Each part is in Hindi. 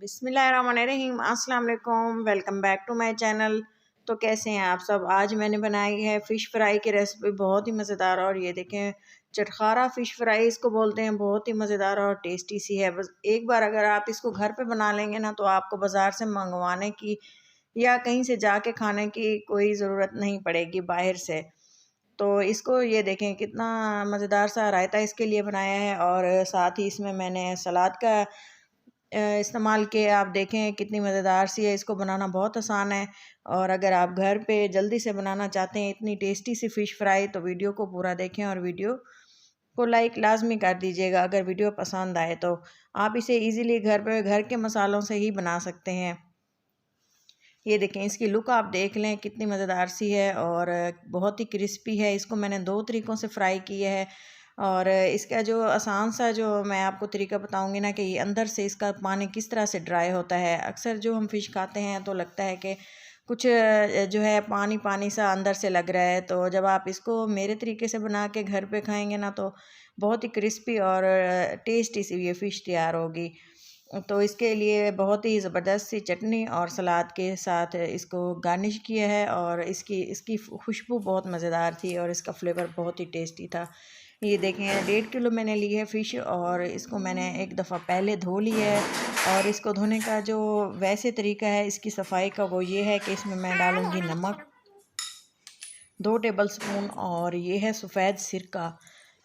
बिस्मिल्लाहिर्रहमानिर्रहीम, अस्सलाम वालेकुम। Welcome back to my channel. तो कैसे हैं आप सब? आज मैंने बनाई है फ़िश फ्राई की रेसिपी, बहुत ही मज़ेदार। और ये देखें, चटखारा फ़िश फ्राई इसको बोलते हैं। बहुत ही मज़ेदार और टेस्टी सी है। बस एक बार अगर आप इसको घर पे बना लेंगे ना, तो आपको बाज़ार से मंगवाने की या कहीं से जाके खाने की कोई ज़रूरत नहीं पड़ेगी बाहर से। तो इसको ये देखें, कितना मज़ेदार सा रायता इसके लिए बनाया है। और साथ ही इसमें मैंने सलाद का इस्तेमाल किए। आप देखें कितनी मज़ेदार सी है। इसको बनाना बहुत आसान है। और अगर आप घर पे जल्दी से बनाना चाहते हैं इतनी टेस्टी सी फ़िश फ्राई, तो वीडियो को पूरा देखें और वीडियो को लाइक लाजमी कर दीजिएगा अगर वीडियो पसंद आए तो। आप इसे इजीली घर पे घर के मसालों से ही बना सकते हैं। ये देखें, इसकी लुक आप देख लें कितनी मज़ेदार सी है और बहुत ही क्रिस्पी है। इसको मैंने 2 तरीक़ों से फ्राई किया है। और इसका जो आसान सा जो मैं आपको तरीका बताऊंगी ना, कि ये अंदर से इसका पानी किस तरह से ड्राई होता है। अक्सर जो हम फ़िश खाते हैं तो लगता है कि कुछ जो है पानी पानी सा अंदर से लग रहा है। तो जब आप इसको मेरे तरीके से बना के घर पे खाएंगे ना, तो बहुत ही क्रिस्पी और टेस्टी सी ये फ़िश तैयार होगी। तो इसके लिए बहुत ही ज़बरदस्त सी चटनी और सलाद के साथ इसको गार्निश किया है। और इसकी इसकी खुशबू बहुत मज़ेदार थी और इसका फ्लेवर बहुत ही टेस्टी था। ये देखें, 1.5 किलो मैंने ली है फ़िश और इसको मैंने एक दफ़ा पहले धो लिया है। और इसको धोने का जो वैसे तरीका है इसकी सफाई का, वो ये है कि इसमें मैं डालूँगी नमक 2 टेबल स्पून, और ये है सफ़ेद सिरका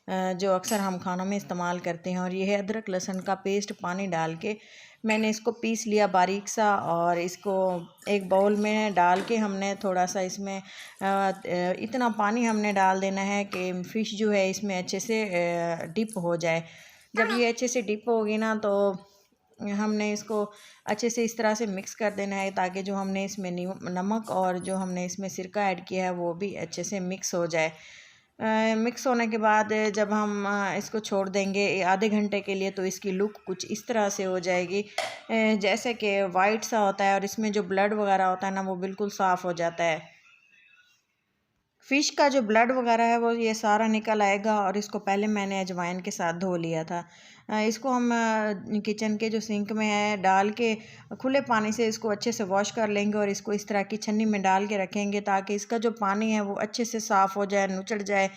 जो अक्सर हम खानों में इस्तेमाल करते हैं। और ये है अदरक लहसुन का पेस्ट। पानी डाल के मैंने इसको पीस लिया बारीक सा। और इसको एक बाउल में डाल के हमने थोड़ा सा इसमें इतना पानी हमने डाल देना है कि फ़िश जो है इसमें अच्छे से डिप हो जाए। जब ये अच्छे से डिप होगी ना, तो हमने इसको अच्छे से इस तरह से मिक्स कर देना है, ताकि जो हमने इसमें नमक और जो हमने इसमें सिरका ऐड किया है वो भी अच्छे से मिक्स हो जाए। मिक्स होने के बाद जब हम इसको छोड़ देंगे आधे घंटे के लिए, तो इसकी लुक कुछ इस तरह से हो जाएगी, जैसे कि वाइट सा होता है। और इसमें जो ब्लड वगैरह होता है ना, वो बिल्कुल साफ़ हो जाता है। फ़िश का जो ब्लड वगैरह है वो ये सारा निकल आएगा। और इसको पहले मैंने अजवाइन के साथ धो लिया था। इसको हम किचन के जो सिंक में है डाल के खुले पानी से इसको अच्छे से वॉश कर लेंगे। और इसको इस तरह की छन्नी में डाल के रखेंगे, ताकि इसका जो पानी है वो अच्छे से साफ़ हो जाए, नुचड़ जाए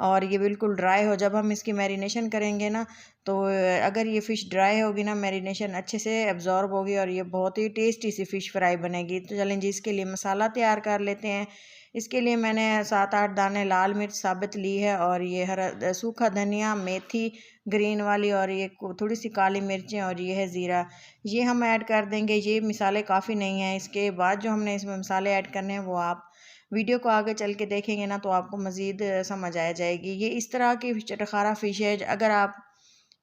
और ये बिल्कुल ड्राई हो। जब हम इसकी मैरिनेशन करेंगे ना, तो अगर ये फ़िश ड्राई होगी ना, मैरिनेशन अच्छे से एब्ज़ॉर्ब होगी और ये बहुत ही टेस्टी सी फ़िश फ्राई बनेगी। तो चलें जी, इसके लिए मसाला तैयार कर लेते हैं। इसके लिए मैंने 7-8 दाने लाल मिर्च साबित ली है, और ये हरा सूखा धनिया, मेथी ग्रीन वाली, और ये थोड़ी सी काली मिर्चें, और ये है ज़ीरा। ये हम ऐड कर देंगे। ये मसाले काफ़ी नहीं हैं। इसके बाद जो हमने इसमें मसाले ऐड करने हैं वो आप वीडियो को आगे चल के देखेंगे ना, तो आपको मज़ीद समझ आ जाएगी। ये इस तरह की चटखारा फ़िश है। अगर आप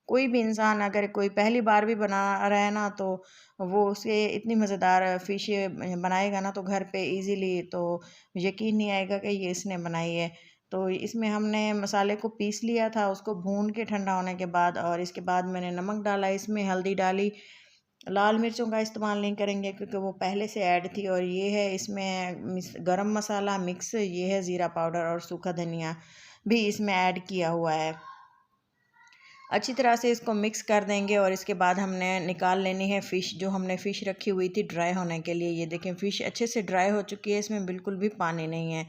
कोई भी इंसान अगर कोई पहली बार भी बना रहा है ना, तो वो उसे इतनी मज़ेदार फ़िश बनाएगा ना, तो घर पे इजीली, तो यकीन नहीं आएगा कि ये इसने बनाई है। तो इसमें हमने मसाले को पीस लिया था, उसको भून के ठंडा होने के बाद। और इसके बाद मैंने नमक डाला, इसमें हल्दी डाली। लाल मिर्चों का इस्तेमाल नहीं करेंगे क्योंकि वो पहले से ऐड थी। और ये है इसमें गरम मसाला मिक्स, ये है ज़ीरा पाउडर, और सूखा धनिया भी इसमें ऐड किया हुआ है। अच्छी तरह से इसको मिक्स कर देंगे। और इसके बाद हमने निकाल लेनी है फ़िश, जो हमने फ़िश रखी हुई थी ड्राई होने के लिए। ये देखें, फ़िश अच्छे से ड्राई हो चुकी है, इसमें बिल्कुल भी पानी नहीं है।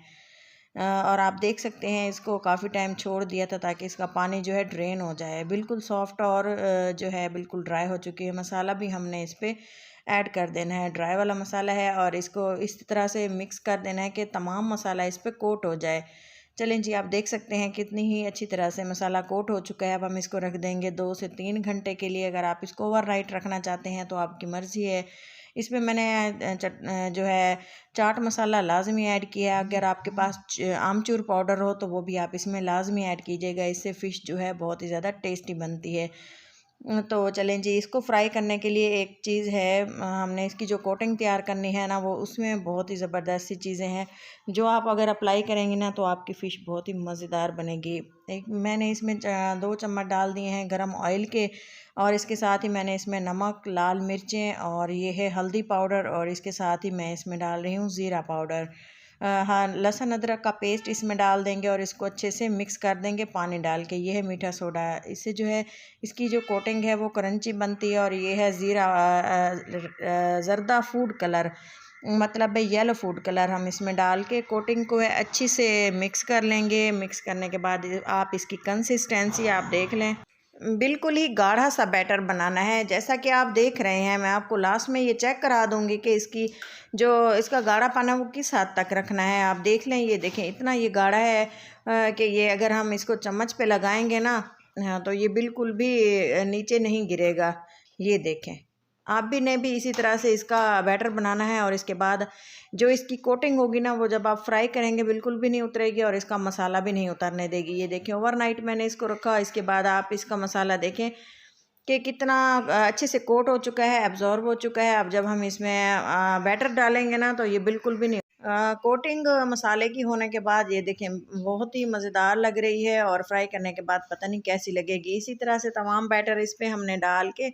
और आप देख सकते हैं इसको काफ़ी टाइम छोड़ दिया था ताकि इसका पानी जो है ड्रेन हो जाए। बिल्कुल सॉफ्ट और जो है बिल्कुल ड्राई हो चुकी है। मसाला भी हमने इस पर ऐड कर देना है, ड्राई वाला मसाला है। और इसको इस तरह से मिक्स कर देना है कि तमाम मसाला इस पर कोट हो जाए। चलें जी, आप देख सकते हैं कितनी ही अच्छी तरह से मसाला कोट हो चुका है। अब हम इसको रख देंगे 2 से 3 घंटे के लिए। अगर आप इसको ओवरनाइट रखना चाहते हैं तो आपकी मर्ज़ी है। इसमें मैंने जो है चाट मसाला लाजमी ऐड किया है। अगर आपके पास आमचूर पाउडर हो तो वो भी आप इसमें लाजमी ऐड कीजिएगा। इससे फ़िश जो है बहुत ही ज़्यादा टेस्टी बनती है। तो चलें जी, इसको फ्राई करने के लिए एक चीज़ है, हमने इसकी जो कोटिंग तैयार करनी है ना, वो उसमें बहुत ही ज़बरदस्त सी चीज़ें हैं जो आप अगर अप्लाई करेंगे ना, तो आपकी फ़िश बहुत ही मज़ेदार बनेगी। एक मैंने इसमें 2 चम्मच डाल दिए हैं गरम ऑयल के। और इसके साथ ही मैंने इसमें नमक, लाल मिर्चें, और ये है हल्दी पाउडर, और इसके साथ ही मैं इसमें डाल रही हूँ ज़ीरा पाउडर। हाँ, लहसुन अदरक का पेस्ट इसमें डाल देंगे और इसको अच्छे से मिक्स कर देंगे पानी डाल के। ये है मीठा सोडा, इससे जो है इसकी जो कोटिंग है वो क्रंची बनती है। और ये है ज़ीरा ज़रदा फूड कलर, मतलब है येलो फूड कलर, हम इसमें डाल के कोटिंग को है अच्छी से मिक्स कर लेंगे। मिक्स करने के बाद आप इसकी कंसिस्टेंसी आप देख लें, बिल्कुल ही गाढ़ा सा बैटर बनाना है। जैसा कि आप देख रहे हैं, मैं आपको लास्ट में ये चेक करा दूंगी कि इसकी जो इसका गाढ़ापन है वो किस हद तक रखना है। आप देख लें, ये देखें इतना ये गाढ़ा है कि ये अगर हम इसको चम्मच पे लगाएंगे ना, हाँ, तो ये बिल्कुल भी नीचे नहीं गिरेगा। ये देखें, आप भी ने भी इसी तरह से इसका बैटर बनाना है। और इसके बाद जो इसकी कोटिंग होगी ना, वो जब आप फ्राई करेंगे बिल्कुल भी नहीं उतरेगी और इसका मसाला भी नहीं उतरने देगी। ये देखें, ओवरनाइट मैंने इसको रखा। इसके बाद आप इसका मसाला देखें कि कितना अच्छे से कोट हो चुका है, एब्जॉर्ब हो चुका है। अब जब हम इसमें बैटर डालेंगे ना, तो ये बिल्कुल भी नहीं कोटिंग मसाले की होने के बाद ये देखें बहुत ही मज़ेदार लग रही है। और फ्राई करने के बाद पता नहीं कैसी लगेगी। इसी तरह से तमाम बैटर इस पर हमने डाल के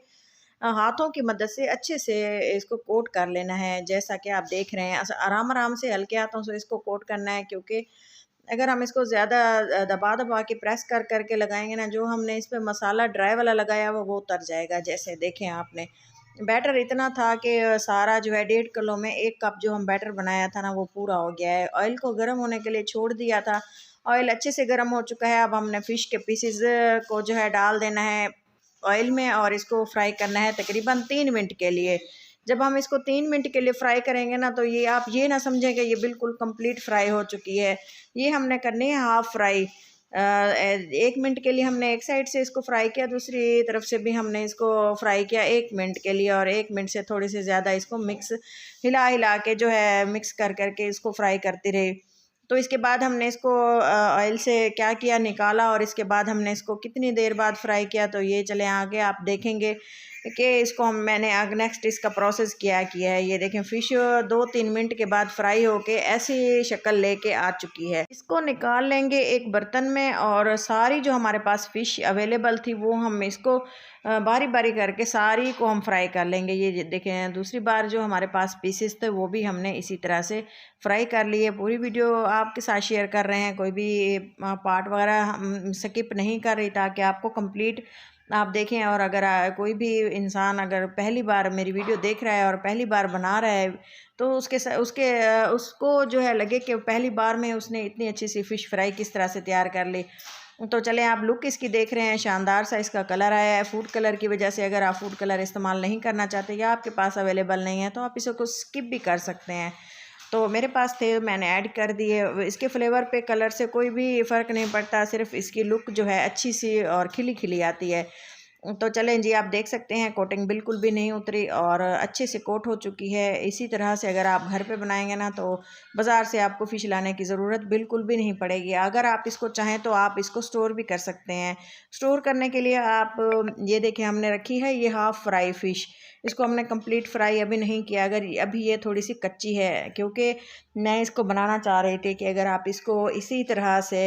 हाथों की मदद से अच्छे से इसको कोट कर लेना है। जैसा कि आप देख रहे हैं, आराम आराम से हल्के हाथों से इसको कोट करना है, क्योंकि अगर हम इसको ज़्यादा दबा दबा के प्रेस कर करके लगाएंगे ना, जो हमने इस पर मसाला ड्राई वाला लगाया वो उतर जाएगा। जैसे देखें, आपने बैटर इतना था कि सारा जो है 1.5 किलो में 1 कप जो हम बैटर बनाया था ना, वो पूरा हो गया है। ऑयल को गर्म होने के लिए छोड़ दिया था, ऑयल अच्छे से गर्म हो चुका है। अब हमने फ़िश के पीसेस को जो है डाल देना है ऑयल में और इसको फ्राई करना है तकरीबन 3 मिनट के लिए। जब हम इसको 3 मिनट के लिए फ्राई करेंगे ना, तो ये आप ये ना समझें कि ये बिल्कुल कंप्लीट फ्राई हो चुकी है। ये हमने करनी है हाफ़ फ्राई। 1 मिनट के लिए हमने एक साइड से इसको फ्राई किया, दूसरी तरफ से भी हमने इसको फ्राई किया 1 मिनट के लिए। और 1 मिनट से थोड़ी सी ज़्यादा इसको मिक्स हिला हिला के जो है मिक्स कर करके इसको फ्राई करती रही। तो इसके बाद हमने इसको ऑयल से क्या किया, निकाला। और इसके बाद हमने इसको कितनी देर बाद फ्राई किया, तो ये चले आगे आप देखेंगे कि इसको मैंने आगे नेक्स्ट इसका प्रोसेस क्या किया है। ये देखें, फ़िश 2-3 मिनट के बाद फ्राई होके ऐसी शक्ल लेके आ चुकी है। इसको निकाल लेंगे एक बर्तन में और सारी जो हमारे पास फ़िश अवेलेबल थी वो हम इसको बारी बारी करके सारी को हम फ्राई कर लेंगे। ये देखें, दूसरी बार जो हमारे पास पीसेस थे वो भी हमने इसी तरह से फ्राई कर लिए। पूरी वीडियो आपके साथ शेयर कर रहे हैं, कोई भी पार्ट वगैरह हम स्किप नहीं कर रही, ताकि आपको कंप्लीट आप देखें। और अगर कोई भी इंसान अगर पहली बार मेरी वीडियो देख रहा है और पहली बार बना रहा है, तो उसको जो है लगे कि पहली बार में उसने इतनी अच्छी सी फ़िश फ्राई किस तरह से तैयार कर ली। तो चलें, आप लुक इसकी देख रहे हैं, शानदार सा इसका कलर आया है। फूड कलर की वजह से अगर आप फूड कलर इस्तेमाल नहीं करना चाहते या आपके पास अवेलेबल नहीं है, तो आप इसको स्किप भी कर सकते हैं। तो मेरे पास थे, मैंने ऐड कर दिए। इसके फ्लेवर पे कलर से कोई भी फ़र्क नहीं पड़ता, सिर्फ इसकी लुक जो है अच्छी सी और खिली खिली आती है। तो चलें जी, आप देख सकते हैं कोटिंग बिल्कुल भी नहीं उतरी और अच्छे से कोट हो चुकी है। इसी तरह से अगर आप घर पे बनाएंगे ना, तो बाज़ार से आपको फ़िश लाने की ज़रूरत बिल्कुल भी नहीं पड़ेगी। अगर आप इसको चाहें तो आप इसको स्टोर भी कर सकते हैं। स्टोर करने के लिए आप ये देखें, हमने रखी है ये हाफ़ फ्राई फ़िश। इसको हमने कंप्लीट फ्राई अभी नहीं किया, अगर अभी ये थोड़ी सी कच्ची है, क्योंकि मैं इसको बनाना चाह रही थी कि अगर आप इसको इसी तरह से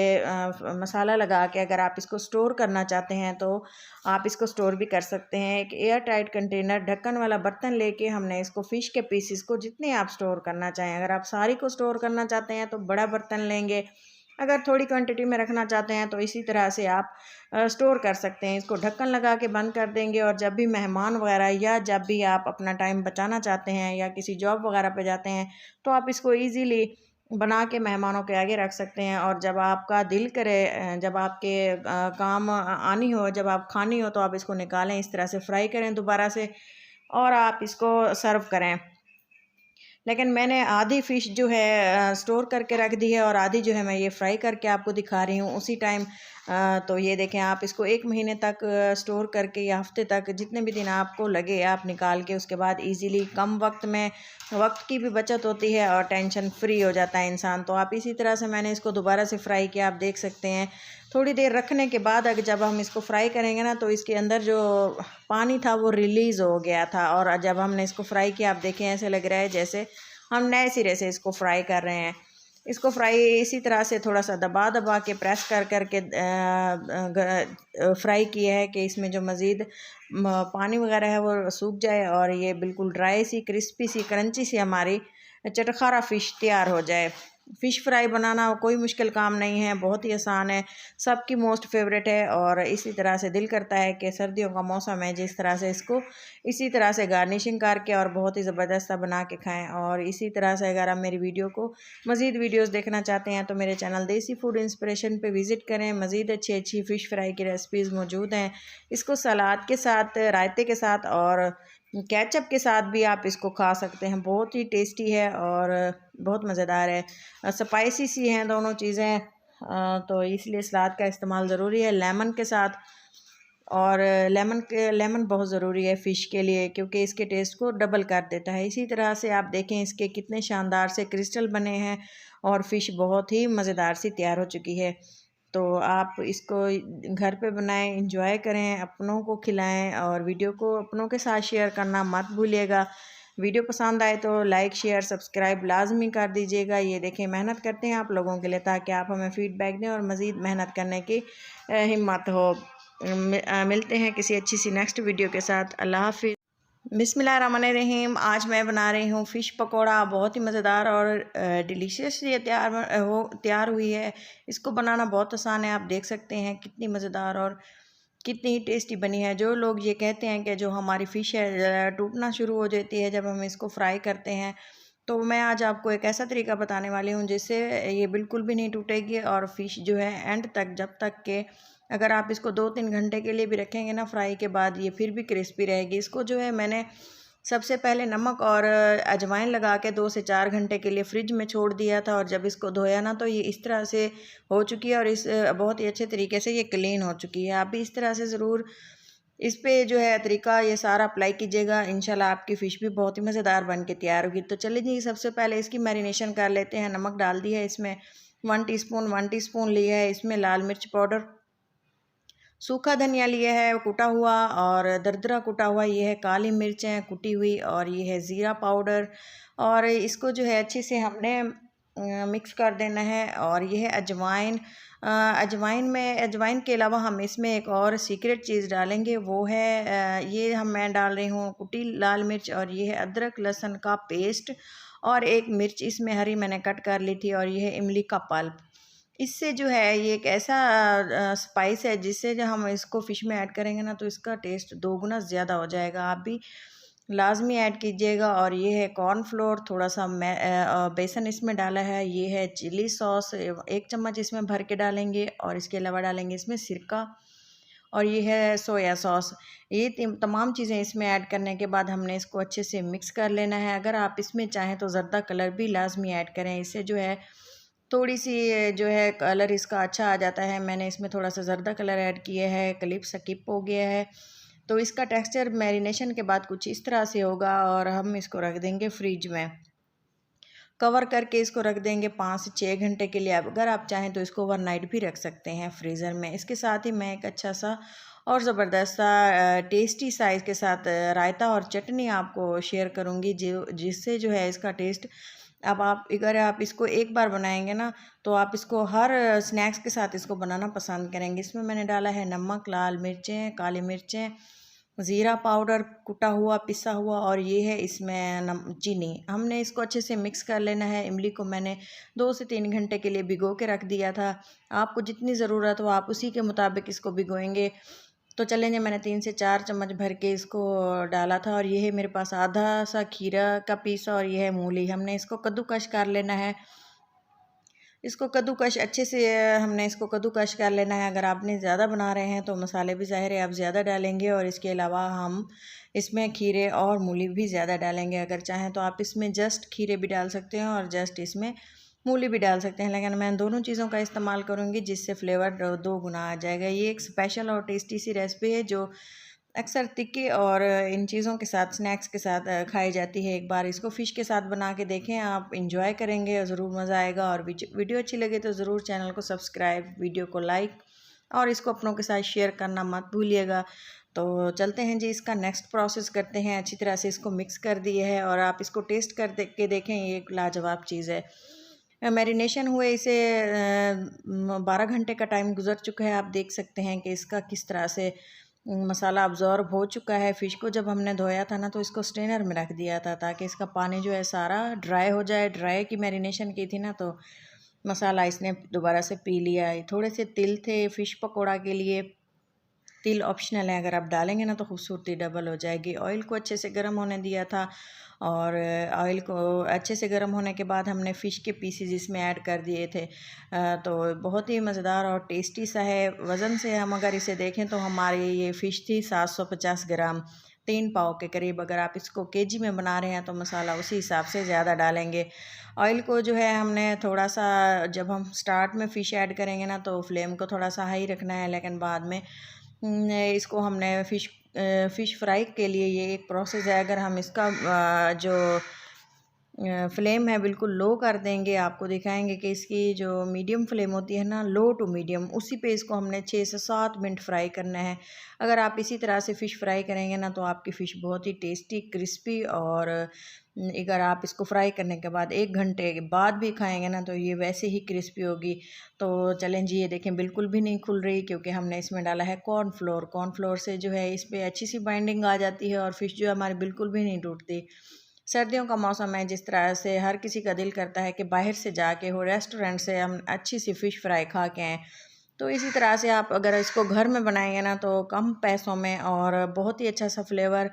मसाला लगा के अगर आप इसको स्टोर करना चाहते हैं, तो आप इसको स्टोर भी कर सकते हैं। एक एयर टाइट कंटेनर ढक्कन वाला बर्तन लेके हमने इसको फ़िश के पीसेस को जितने आप स्टोर करना चाहें, अगर आप सारी को स्टोर करना चाहते हैं तो बड़ा बर्तन लेंगे, अगर थोड़ी क्वांटिटी में रखना चाहते हैं तो इसी तरह से आप स्टोर कर सकते हैं। इसको ढक्कन लगा के बंद कर देंगे और जब भी मेहमान वगैरह या जब भी आप अपना टाइम बचाना चाहते हैं या किसी जॉब वगैरह पे जाते हैं, तो आप इसको ईज़िली बना के मेहमानों के आगे रख सकते हैं। और जब आपका दिल करे, जब आपके काम आनी हो, जब आप खानी हो, तो आप इसको निकालें, इस तरह से फ्राई करें दोबारा से और आप इसको सर्व करें। लेकिन मैंने आधी फ़िश जो है स्टोर करके रख दी है और आधी जो है मैं ये फ्राई करके आपको दिखा रही हूँ उसी टाइम। तो ये देखें, आप इसको 1 महीने तक स्टोर करके या हफ्ते तक जितने भी दिन आपको लगे आप निकाल के उसके बाद इजीली कम वक्त में, वक्त की भी बचत होती है और टेंशन फ्री हो जाता है इंसान। तो आप इसी तरह से मैंने इसको दोबारा से फ्राई किया, आप देख सकते हैं। थोड़ी देर रखने के बाद अगर जब हम इसको फ्राई करेंगे ना, तो इसके अंदर जो पानी था वो रिलीज़ हो गया था। और जब हमने इसको फ्राई किया, आप देखें ऐसे लग रहा है जैसे हम नए सिरे से इसको फ्राई कर रहे हैं। इसको फ्राई इसी तरह से थोड़ा सा दबा दबा के प्रेस कर करके फ्राई किया है कि इसमें जो मज़ीद पानी वगैरह है वो सूख जाए और ये बिल्कुल ड्राई सी, क्रिस्पी सी, क्रंची सी हमारी चटखारा फ़िश तैयार हो जाए। फ़िश फ्राई बनाना कोई मुश्किल काम नहीं है, बहुत ही आसान है, सबकी मोस्ट फेवरेट है। और इसी तरह से दिल करता है कि सर्दियों का मौसम है, जिस तरह से इसको इसी तरह से गार्निशिंग करके और बहुत ही ज़बरदस्त सा बना के खाएं। और इसी तरह से अगर आप मेरी वीडियो को मज़ीद वीडियोस देखना चाहते हैं तो मेरे चैनल देसी फूड इंस्पिरेशन पे विज़िट करें। मज़ीद अच्छी अच्छी फ़िश फ्राई की रेसिपीज़ मौजूद हैं। इसको सलाद के साथ, रायते के साथ और केचप के साथ भी आप इसको खा सकते हैं। बहुत ही टेस्टी है और बहुत मज़ेदार है। स्पाइसी सी हैं दोनों चीज़ें, तो इसलिए सलाद का इस्तेमाल ज़रूरी है लेमन के साथ। और लेमन बहुत ज़रूरी है फ़िश के लिए, क्योंकि इसके टेस्ट को डबल कर देता है। इसी तरह से आप देखें इसके कितने शानदार से क्रिस्टल बने हैं और फ़िश बहुत ही मज़ेदार सी तैयार हो चुकी है। तो आप इसको घर पे बनाएं, इंजॉय करें, अपनों को खिलाएं और वीडियो को अपनों के साथ शेयर करना मत भूलिएगा। वीडियो पसंद आए तो लाइक शेयर सब्सक्राइब लाजमी कर दीजिएगा। ये देखें मेहनत करते हैं आप लोगों के लिए, ताकि आप हमें फ़ीडबैक दें और मज़ीद मेहनत करने की हिम्मत हो। मिलते हैं किसी अच्छी सी नेक्स्ट वीडियो के साथ। अल्लाह हाफ़िज़। बिस्मिल्लाहिर्रहमानिर्रहीम। आज मैं बना रही हूँ फ़िश पकोड़ा। बहुत ही मज़ेदार और डिलीशियस ये तैयार हुई है। इसको बनाना बहुत आसान है, आप देख सकते हैं कितनी मज़ेदार और कितनी टेस्टी बनी है। जो लोग ये कहते हैं कि जो हमारी फ़िश है टूटना शुरू हो जाती है जब हम इसको फ्राई करते हैं, तो मैं आज आपको एक ऐसा तरीका बताने वाली हूँ जिससे ये बिल्कुल भी नहीं टूटेगी। और फ़िश जो है एंड तक, जब तक के अगर आप इसको 2-3 घंटे के लिए भी रखेंगे ना फ्राई के बाद, ये फिर भी क्रिस्पी रहेगी। इसको जो है मैंने सबसे पहले नमक और अजवाइन लगा के 2 से 4 घंटे के लिए फ्रिज में छोड़ दिया था। और जब इसको धोया ना तो ये इस तरह से हो चुकी है और इस बहुत ही अच्छे तरीके से ये क्लीन हो चुकी है। आप भी इस तरह से ज़रूर इस पे जो है तरीका ये सारा अप्लाई कीजिएगा। इंशाल्लाह आपकी फ़िश भी बहुत ही मज़ेदार बन के तैयार होगी। तो चलिए जी, सबसे पहले इसकी मैरिनेशन कर लेते हैं। नमक डाल दिया है इसमें 1 टीस्पून लिया है इसमें लाल मिर्च पाउडर, सूखा धनिया लिया है कुटा हुआ और दरदरा कुटा हुआ, ये है काली मिर्चें कुटी हुई और ये है ज़ीरा पाउडर। और इसको जो है अच्छे से हमने मिक्स कर देना है। और ये है अजवाइन। अजवाइन के अलावा हम इसमें एक और सीक्रेट चीज़ डालेंगे, वो है ये मैं डाल रही हूँ कुटी लाल मिर्च। और ये है अदरक लहसुन का पेस्ट और एक मिर्च इसमें हरी मैंने कट कर ली थी। और ये है इमली का पल्प। इससे जो है ये एक ऐसा स्पाइस है जिससे जो हम इसको फ़िश में ऐड करेंगे ना तो इसका टेस्ट 2 गुना ज़्यादा हो जाएगा। आप भी लाज़मी ऐड कीजिएगा। और ये है कॉर्नफ्लोर, थोड़ा सा बेसन इसमें डाला है। ये है चिली सॉस 1 चम्मच इसमें भर के डालेंगे। और इसके अलावा डालेंगे इसमें सिरका। और ये है सोया सॉस। ये तमाम चीज़ें इसमें ऐड करने के बाद हमने इसको अच्छे से मिक्स कर लेना है। अगर आप इसमें चाहें तो ज़र्दा कलर भी लाज़मी ऐड करें, इससे जो है थोड़ी सी जो है कलर इसका अच्छा आ जाता है। मैंने इसमें थोड़ा सा ज़र्दा कलर ऐड किया है, क्लिप स्किप हो गया है। तो इसका टेक्सचर मैरिनेशन के बाद कुछ इस तरह से होगा। और हम इसको रख देंगे फ्रिज में, कवर करके इसको रख देंगे 5 से 6 घंटे के लिए। अगर आप चाहें तो इसको ओवरनाइट भी रख सकते हैं फ्रीज़र में। इसके साथ ही मैं एक अच्छा सा और ज़बरदस्त सा टेस्टी साइज़ के साथ रायता और चटनी आपको शेयर करूँगी, जिससे जो है इसका टेस्ट, अब आप अगर आप इसको एक बार बनाएंगे ना तो आप इसको हर स्नैक्स के साथ इसको बनाना पसंद करेंगे। इसमें मैंने डाला है नमक, लाल मिर्चें, काली मिर्चें, ज़ीरा पाउडर कुटा हुआ पिसा हुआ और ये है इसमें चीनी। हमने इसको अच्छे से मिक्स कर लेना है। इमली को मैंने 2 से 3 घंटे के लिए भिगो के रख दिया था। आपको जितनी ज़रूरत हो आप उसी के मुताबिक इसको भिगोएंगे। तो चलें, मैंने 3 से 4 चम्मच भर के इसको डाला था। और ये है मेरे पास आधा सा खीरा का पीस और ये है मूली। हमने इसको कद्दूकश कर लेना है। इसको कद्दूकश अच्छे से हमने इसको कद्दूकश कर लेना है। अगर आपने ज़्यादा बना रहे हैं तो मसाले भी ज़ाहिर है आप ज़्यादा डालेंगे। और इसके अलावा हम इसमें खीरे और मूली भी ज़्यादा डालेंगे। अगर चाहें तो आप इसमें जस्ट खीरे भी डाल सकते हैं और जस्ट इसमें मूली भी डाल सकते हैं, लेकिन मैं दोनों चीज़ों का इस्तेमाल करूँगी जिससे फ्लेवर 2 गुना आ जाएगा। ये एक स्पेशल और टेस्टी सी रेसिपी है जो अक्सर तिक्के और इन चीज़ों के साथ, स्नैक्स के साथ खाई जाती है। एक बार इसको फ़िश के साथ बना के देखें, आप इंजॉय करेंगे और ज़रूर मज़ा आएगा। और वीडियो अच्छी लगे तो ज़रूर चैनल को सब्सक्राइब, वीडियो को लाइक और इसको अपनों के साथ शेयर करना मत भूलिएगा। तो चलते हैं जी, इसका नेक्स्ट प्रोसेस करते हैं। अच्छी तरह से इसको मिक्स कर दिए है और आप इसको टेस्ट कर के देखें, ये एक लाजवाब चीज़ है। मैरिनेशन हुए इसे 12 घंटे का टाइम गुजर चुका है। आप देख सकते हैं कि इसका किस तरह से मसाला अब्ज़ॉर्ब हो चुका है। फ़िश को जब हमने धोया था ना तो इसको स्ट्रेनर में रख दिया था ताकि इसका पानी जो है सारा ड्राई हो जाए। ड्राई की मैरिनेशन की थी ना तो मसाला इसने दोबारा से पी लिया है। थोड़े से तिल थे फ़िश पकौड़ा के लिए, तिल ऑप्शनल है, अगर आप डालेंगे ना तो खूबसूरती डबल हो जाएगी। ऑयल को अच्छे से गर्म होने दिया था और ऑयल को अच्छे से गर्म होने के बाद हमने फ़िश के पीसेस इसमें ऐड कर दिए थे। तो बहुत ही मज़ेदार और टेस्टी सा है। वज़न से हम अगर इसे देखें तो हमारी ये फ़िश थी 750 ग्राम, 3 पाव के करीब। अगर आप इसको केजी में बना रहे हैं तो मसाला उसी हिसाब से ज़्यादा डालेंगे। ऑयल को जो है हमने थोड़ा सा, जब हम स्टार्ट में फ़िश ऐड करेंगे ना तो फ्लेम को थोड़ा सा हाई रखना है, लेकिन बाद में इसको हमने फ़िश फ्राई के लिए ये एक प्रोसेस है। अगर हम इसका जो फ्लेम है बिल्कुल लो कर देंगे, आपको दिखाएंगे कि इसकी जो मीडियम फ्लेम होती है ना, लो टू मीडियम, उसी पे इसको हमने 6 से 7 मिनट फ्राई करना है। अगर आप इसी तरह से फ़िश फ्राई करेंगे ना तो आपकी फ़िश बहुत ही टेस्टी, क्रिस्पी और अगर आप इसको फ्राई करने के बाद 1 घंटे के बाद भी खाएंगे ना तो ये वैसे ही क्रिस्पी होगी। तो चलें जी, ये देखें बिल्कुल भी नहीं खुल रही क्योंकि हमने इसमें डाला है कॉर्नफ्लोर। कॉर्नफ्लोर से जो है इस पर अच्छी सी बाइंडिंग आ जाती है और फ़िश जो है हमारी बिल्कुल भी नहीं टूटती। सर्दियों का मौसम है, जिस तरह से हर किसी का दिल करता है कि बाहर से जाके हो रेस्टोरेंट से हम अच्छी सी फ़िश फ्राई खा के आएँ, तो इसी तरह से आप अगर इसको घर में बनाएंगे ना तो कम पैसों में और बहुत ही अच्छा सा फ्लेवर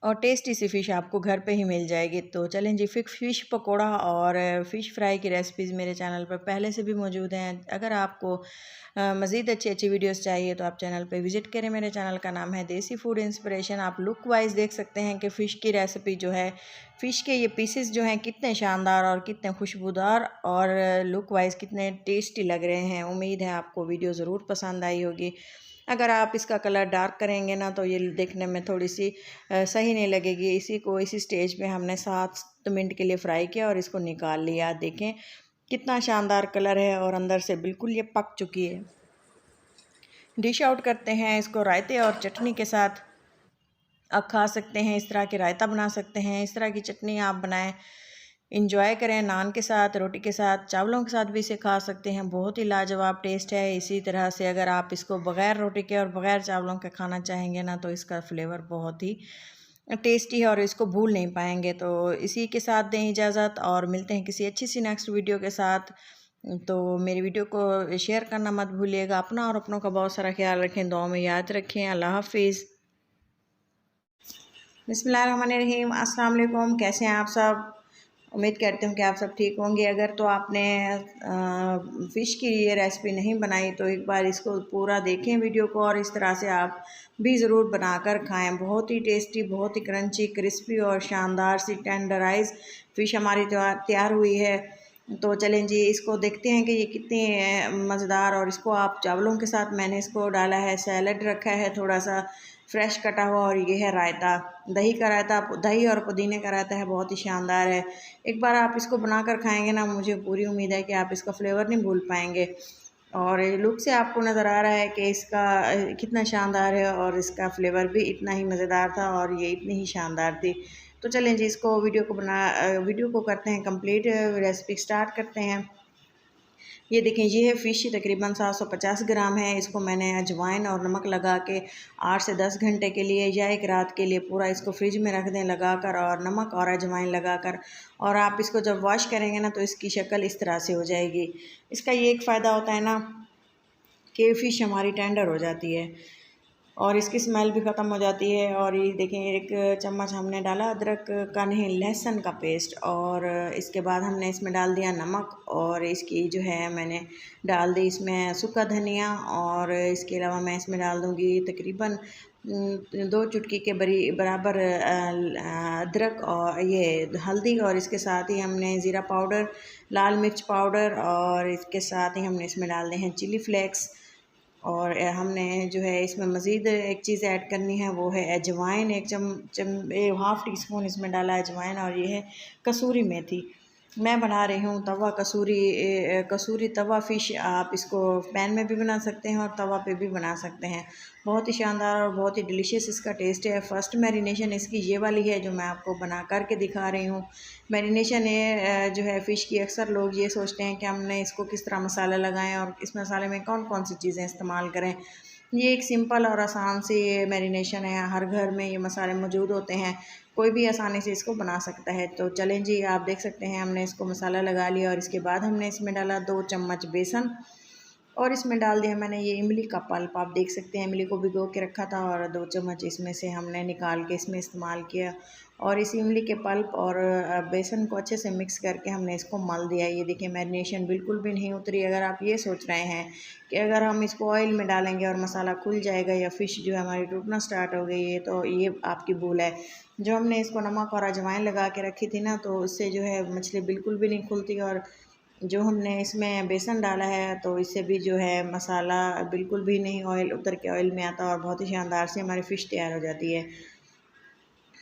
और टेस्टी सी फ़िश आपको घर पे ही मिल जाएगी। तो चलें जी, फ़िश पकोड़ा और फ़िश फ्राई की रेसिपीज़ मेरे चैनल पर पहले से भी मौजूद हैं। अगर आपको मज़ीद अच्छी वीडियोस चाहिए तो आप चैनल पे विज़िट करें। मेरे चैनल का नाम है देसी फूड इंस्पिरेशन। आप लुक वाइज देख सकते हैं कि फ़िश की रेसिपी जो है, फ़िश के ये पीसेस जो हैं कितने शानदार और कितने खुशबूदार और लुक वाइज कितने टेस्टी लग रहे हैं। उम्मीद है आपको वीडियो ज़रूर पसंद आई होगी। अगर आप इसका कलर डार्क करेंगे ना तो ये देखने में थोड़ी सी सही नहीं लगेगी। इसी स्टेज पे हमने 7 मिनट के लिए फ्राई किया और इसको निकाल लिया। देखें कितना शानदार कलर है और अंदर से बिल्कुल ये पक चुकी है। डिश आउट करते हैं इसको रायते और चटनी के साथ। आप खा सकते हैं, इस तरह के रायता बना सकते हैं, इस तरह की चटनी आप बनाएं, इंजॉय करें। नान के साथ, रोटी के साथ, चावलों के साथ भी इसे खा सकते हैं। बहुत ही लाजवाब टेस्ट है। इसी तरह से अगर आप इसको बग़ैर रोटी के और बग़ैर चावलों के खाना चाहेंगे ना तो इसका फ्लेवर बहुत ही टेस्टी है और इसको भूल नहीं पाएंगे। तो इसी के साथ दें इजाज़त और मिलते हैं किसी अच्छी सी नेक्स्ट वीडियो के साथ। तो मेरी वीडियो को शेयर करना मत भूलिएगा। अपना और अपनों का बहुत सारा ख्याल रखें, दुआ में याद रखें। अल्लाह हाफिज़। बिस्मिल्लाहिर्रहमानिर्रहीम। अस्सलाम वालेकुम। कैसे हैं आप सब? उम्मीद करती हूँ कि आप सब ठीक होंगे। अगर तो आपने फ़िश की ये रेसिपी नहीं बनाई तो एक बार इसको पूरा देखें वीडियो को और इस तरह से आप भी ज़रूर बनाकर खाएं। बहुत ही टेस्टी, बहुत ही क्रंची, क्रिस्पी और शानदार सी टेंडराइज फ़िश हमारी तैयार हुई है। तो चलें जी, इसको देखते हैं कि ये कितनी मज़ेदार। और इसको आप चावलों के साथ, मैंने इसको डाला है, सैलड रखा है थोड़ा सा फ्रेश कटा हुआ, और ये है रायता, दही का रायता, दही और पुदीने का रायता है, बहुत ही शानदार है। एक बार आप इसको बनाकर खाएंगे ना, मुझे पूरी उम्मीद है कि आप इसका फ्लेवर नहीं भूल पाएंगे। और लुक से आपको नज़र आ रहा है कि इसका कितना शानदार है और इसका फ्लेवर भी इतना ही मज़ेदार था और ये इतनी ही शानदार थी। तो चलें जी, इसको वीडियो को करते हैं कंप्लीट, रेसिपी स्टार्ट करते हैं। ये देखें, ये है फ़िश, तकरीबन 750 ग्राम है। इसको मैंने अजवाइन और नमक लगा के 8 से 10 घंटे के लिए या एक रात के लिए पूरा इसको फ्रिज में रख दें लगाकर, और नमक और अजवाइन लगाकर। और आप इसको जब वॉश करेंगे ना तो इसकी शक्ल इस तरह से हो जाएगी। इसका ये एक फ़ायदा होता है ना कि फ़िश हमारी टेंडर हो जाती है और इसकी स्मेल भी ख़त्म हो जाती है। और ये देखें, 1 चम्मच हमने डाला अदरक का नहीं, लहसुन का पेस्ट, और इसके बाद हमने इसमें डाल दिया नमक, और इसकी जो है मैंने डाल दी इसमें सूखा धनिया, और इसके अलावा मैं इसमें डाल दूँगी तकरीबन 2 चुटकी के बराबर अदरक और ये हल्दी, और इसके साथ ही हमने ज़ीरा पाउडर, लाल मिर्च पाउडर, और इसके साथ ही हमने इसमें डाल दिए हैं चिली फ्लेक्स। और हमने जो है इसमें मज़ीद एक चीज़ ऐड करनी है, वो है अजवाइन। 1 हाफ़ टी स्पून इसमें डाला है अजवाइन, और ये है कसूरी मेथी। मैं बना रही हूँ कसूरी तवा फ़िश। आप इसको पैन में भी बना सकते हैं और तवा पे भी बना सकते हैं। बहुत ही शानदार और बहुत ही डिलीशियस इसका टेस्ट है। फ़र्स्ट मैरिनेशन इसकी ये वाली है जो मैं आपको बना करके दिखा रही हूँ। मैरिनेशन ये जो है फ़िश की, अक्सर लोग ये सोचते हैं कि हमने इसको किस तरह मसाला लगाएं और इस मसाले में कौन कौन सी चीज़ें इस्तेमाल करें। ये एक सिंपल और आसान सी मैरिनेशन है, हर घर में ये मसाले मौजूद होते हैं, कोई भी आसानी से इसको बना सकता है। तो चलें जी, आप देख सकते हैं हमने इसको मसाला लगा लिया और इसके बाद हमने इसमें डाला 2 चम्मच बेसन और इसमें डाल दिया मैंने ये इमली का पल्प। आप देख सकते हैं इमली को भिगो के रखा था और 2 चम्मच इसमें से हमने निकाल के इसमें इस्तेमाल किया और इस इमली के पल्प और बेसन को अच्छे से मिक्स करके हमने इसको मल दिया। ये देखिए मैरिनेशन बिल्कुल भी नहीं उतरी। अगर आप ये सोच रहे हैं कि अगर हम इसको ऑयल में डालेंगे और मसाला खुल जाएगा या फ़िश जो है हमारी टूटना स्टार्ट हो गई है, तो ये आपकी भूल है। जो हमने इसको नमक और अजवाइन लगा के रखी थी ना, तो उससे जो है मछली बिल्कुल भी नहीं खुलती और जो हमने इसमें बेसन डाला है तो इससे भी जो है मसाला बिल्कुल भी नहीं ऑयल उतर के ऑयल में आता और बहुत ही शानदार से हमारी फ़िश तैयार हो जाती है।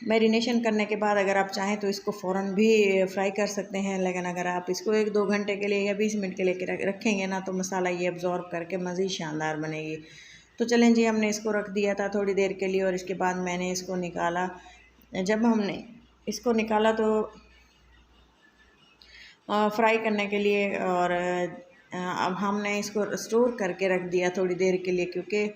मैरिनेशन करने के बाद अगर आप चाहें तो इसको फ़ौरन भी फ्राई कर सकते हैं, लेकिन अगर आप इसको 1-2 घंटे के लिए या 20 मिनट के लिए रखेंगे ना, तो मसाला ये अब्ज़ॉर्ब करके मज़ीद शानदार बनेगी। तो चलें जी, हमने इसको रख दिया था थोड़ी देर के लिए और इसके बाद मैंने इसको निकाला। जब हमने इसको निकाला तो फ्राई करने के लिए और अब हमने इसको स्टोर करके रख दिया थोड़ी देर के लिए, क्योंकि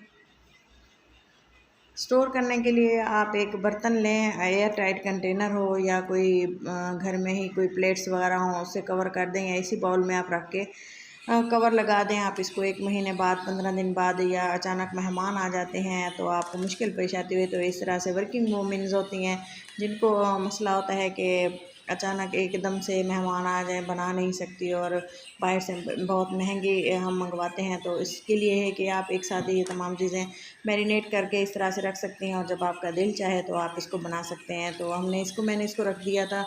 स्टोर करने के लिए आप एक बर्तन लें, एयर टाइट कंटेनर हो या कोई घर में ही कोई प्लेट्स वगैरह हो उससे कवर कर दें या इसी बाउल में आप रख के कवर लगा दें। आप इसको 1 महीने बाद, 15 दिन बाद या अचानक मेहमान आ जाते हैं तो आपको मुश्किल पेश आती हुई, तो इस तरह से वर्किंग वूमेन्स होती हैं जिनको मसला होता है कि अचानक एकदम से मेहमान आ जाए, बना नहीं सकती और बाहर से बहुत महंगी हम मंगवाते हैं, तो इसके लिए है कि आप एक साथ ये तमाम चीज़ें मैरिनेट करके इस तरह से रख सकती हैं और जब आपका दिल चाहे तो आप इसको बना सकते हैं। तो मैंने इसको रख दिया था